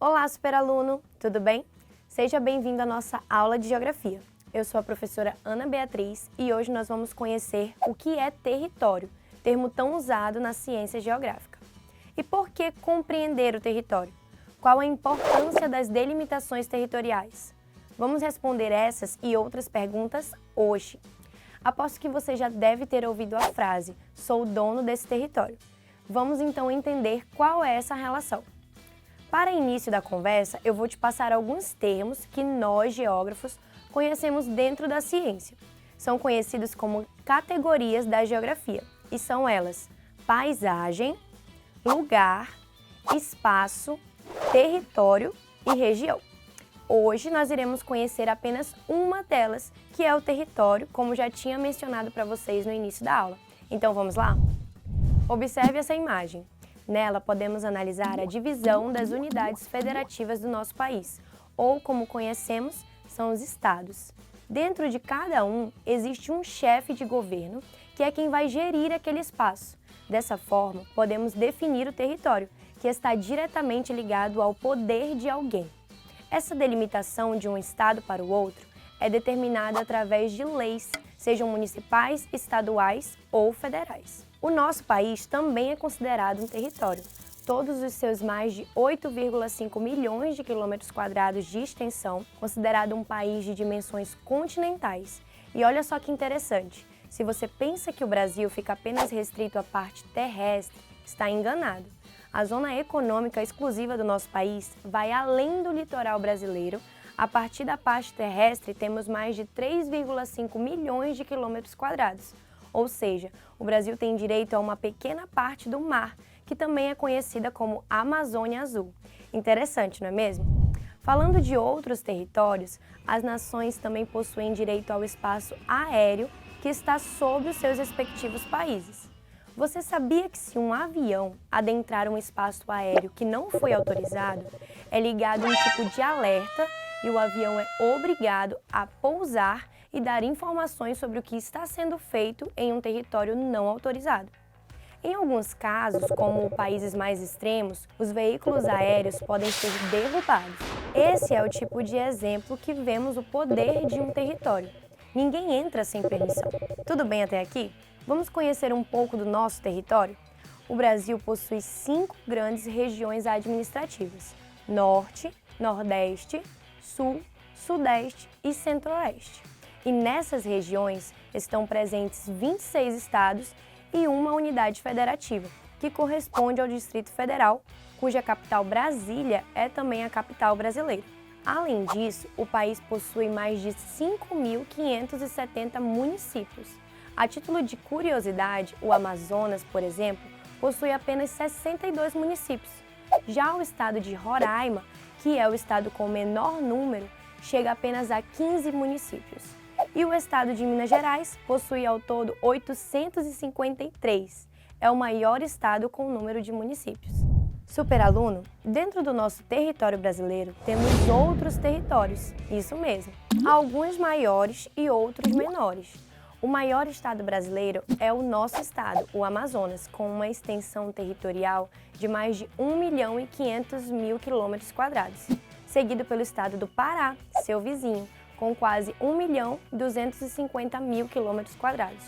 Olá, superaluno! Tudo bem? Seja bem-vindo à nossa aula de Geografia. Eu sou a professora Ana Beatriz e hoje nós vamos conhecer o que é território, termo tão usado na ciência geográfica. E por que compreender o território? Qual a importância das delimitações territoriais? Vamos responder essas e outras perguntas hoje. Aposto que você já deve ter ouvido a frase, sou o dono desse território. Vamos então entender qual é essa relação. Para início da conversa, eu vou te passar alguns termos que nós, geógrafos, conhecemos dentro da ciência. São conhecidos como categorias da geografia e são elas paisagem, lugar, espaço, território e região. Hoje nós iremos conhecer apenas uma delas, que é o território, como já tinha mencionado para vocês no início da aula. Então vamos lá? Observe essa imagem. Nela podemos analisar a divisão das unidades federativas do nosso país, ou como conhecemos, são os estados. Dentro de cada um existe um chefe de governo, que é quem vai gerir aquele espaço. Dessa forma, podemos definir o território, que está diretamente ligado ao poder de alguém. Essa delimitação de um estado para o outro é determinada através de leis, sejam municipais, estaduais ou federais. O nosso país também é considerado um território. Todos os seus mais de 8,5 milhões de quilômetros quadrados de extensão, considerado um país de dimensões continentais. E olha só que interessante, se você pensa que o Brasil fica apenas restrito à parte terrestre, está enganado. A zona econômica exclusiva do nosso país vai além do litoral brasileiro. A partir da parte terrestre, temos mais de 3,5 milhões de quilômetros quadrados. Ou seja, o Brasil tem direito a uma pequena parte do mar, que também é conhecida como Amazônia Azul. Interessante, não é mesmo? Falando de outros territórios, as nações também possuem direito ao espaço aéreo, que está sob os seus respectivos países. Você sabia que se um avião adentrar um espaço aéreo que não foi autorizado, é ligado um tipo de alerta e o avião é obrigado a pousar e dar informações sobre o que está sendo feito em um território não autorizado. Em alguns casos, como países mais extremos, os veículos aéreos podem ser derrubados. Esse é o tipo de exemplo que vemos o poder de um território. Ninguém entra sem permissão. Tudo bem até aqui? Vamos conhecer um pouco do nosso território? O Brasil possui 5 grandes regiões administrativas: Norte, Nordeste, Sul, Sudeste e Centro-Oeste. E nessas regiões estão presentes 26 estados e uma unidade federativa, que corresponde ao Distrito Federal, cuja capital Brasília é também a capital brasileira. Além disso, o país possui mais de 5.570 municípios. A título de curiosidade, o Amazonas, por exemplo, possui apenas 62 municípios. Já o estado de Roraima, que é o estado com o menor número, chega apenas a 15 municípios. E o estado de Minas Gerais possui ao todo 853. É o maior estado com o número de municípios. Superaluno, dentro do nosso território brasileiro temos outros territórios, isso mesmo, alguns maiores e outros menores. O maior estado brasileiro é o nosso estado, o Amazonas, com uma extensão territorial de mais de 1.500.000 quilômetros quadrados, seguido pelo estado do Pará, seu vizinho, com quase 1.250.000 quilômetros quadrados.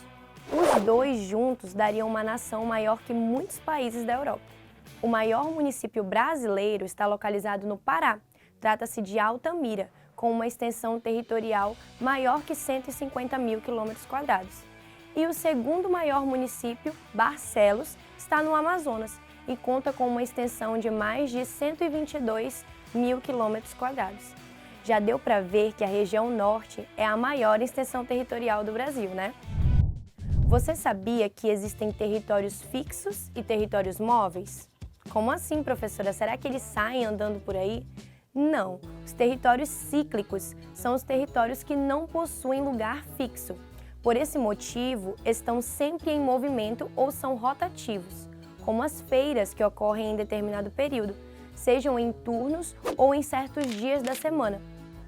Os dois juntos dariam uma nação maior que muitos países da Europa. O maior município brasileiro está localizado no Pará. Trata-se de Altamira, com uma extensão territorial maior que 150.000 quilômetros quadrados. E o segundo maior município, Barcelos, está no Amazonas e conta com uma extensão de mais de 122.000 quilômetros quadrados. Já deu para ver que a região norte é a maior extensão territorial do Brasil, né? Você sabia que existem territórios fixos e territórios móveis? Como assim, professora? Será que eles saem andando por aí? Não, os territórios cíclicos são os territórios que não possuem lugar fixo. Por esse motivo, estão sempre em movimento ou são rotativos, como as feiras que ocorrem em determinado período, sejam em turnos ou em certos dias da semana.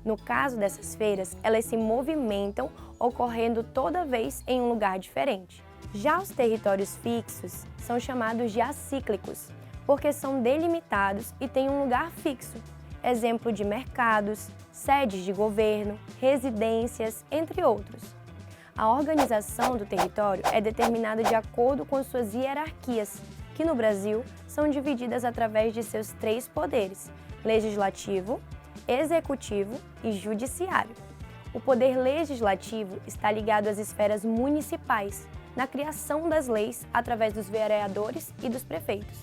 No caso dessas feiras, elas se movimentam, ocorrendo toda vez em um lugar diferente. Já os territórios fixos são chamados de acíclicos, porque são delimitados e têm um lugar fixo, exemplo de mercados, sedes de governo, residências, entre outros. A organização do território é determinada de acordo com suas hierarquias, que no Brasil são divididas através de seus 3 poderes: legislativo, executivo e judiciário. O poder legislativo está ligado às esferas municipais, na criação das leis através dos vereadores e dos prefeitos.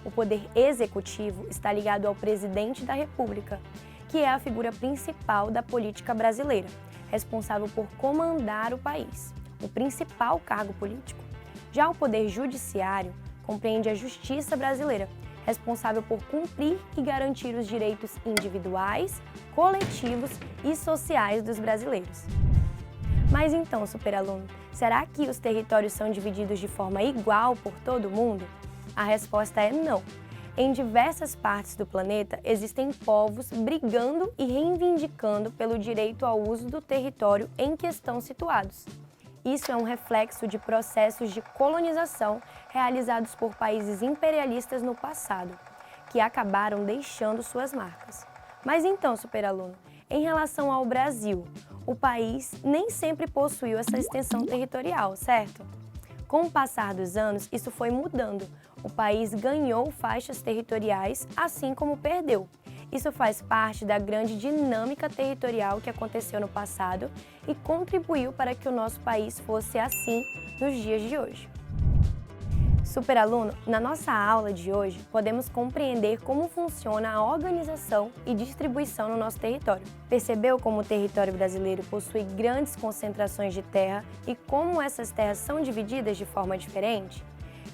O poder executivo está ligado ao presidente da República, que é a figura principal da política brasileira, responsável por comandar o país, o principal cargo político. Já o poder judiciário compreende a justiça brasileira, responsável por cumprir e garantir os direitos individuais, coletivos e sociais dos brasileiros. Mas então, superaluno, será que os territórios são divididos de forma igual por todo mundo? A resposta é não. Em diversas partes do planeta existem povos brigando e reivindicando pelo direito ao uso do território em que estão situados. Isso é um reflexo de processos de colonização realizados por países imperialistas no passado, que acabaram deixando suas marcas. Mas então, superaluno, em relação ao Brasil, o país nem sempre possuiu essa extensão territorial, certo? Com o passar dos anos, isso foi mudando. O país ganhou faixas territoriais, assim como perdeu. Isso faz parte da grande dinâmica territorial que aconteceu no passado e contribuiu para que o nosso país fosse assim nos dias de hoje. Superaluno, na nossa aula de hoje, podemos compreender como funciona a organização e distribuição no nosso território. Percebeu como o território brasileiro possui grandes concentrações de terra e como essas terras são divididas de forma diferente?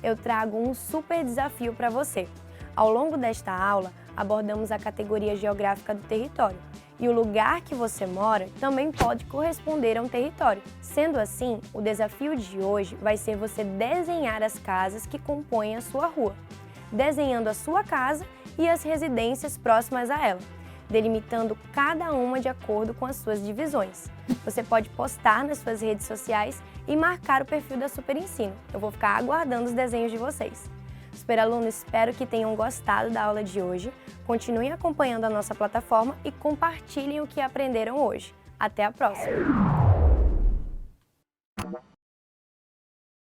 Eu trago um super desafio para você. Ao longo desta aula, abordamos a categoria geográfica do território, e o lugar que você mora também pode corresponder a um território. Sendo assim, o desafio de hoje vai ser você desenhar as casas que compõem a sua rua, desenhando a sua casa e as residências próximas a ela, delimitando cada uma de acordo com as suas divisões. Você pode postar nas suas redes sociais e marcar o perfil da Super Ensino. Eu vou ficar aguardando os desenhos de vocês. Superaluno, espero que tenham gostado da aula de hoje. Continuem acompanhando a nossa plataforma e compartilhem o que aprenderam hoje. Até a próxima!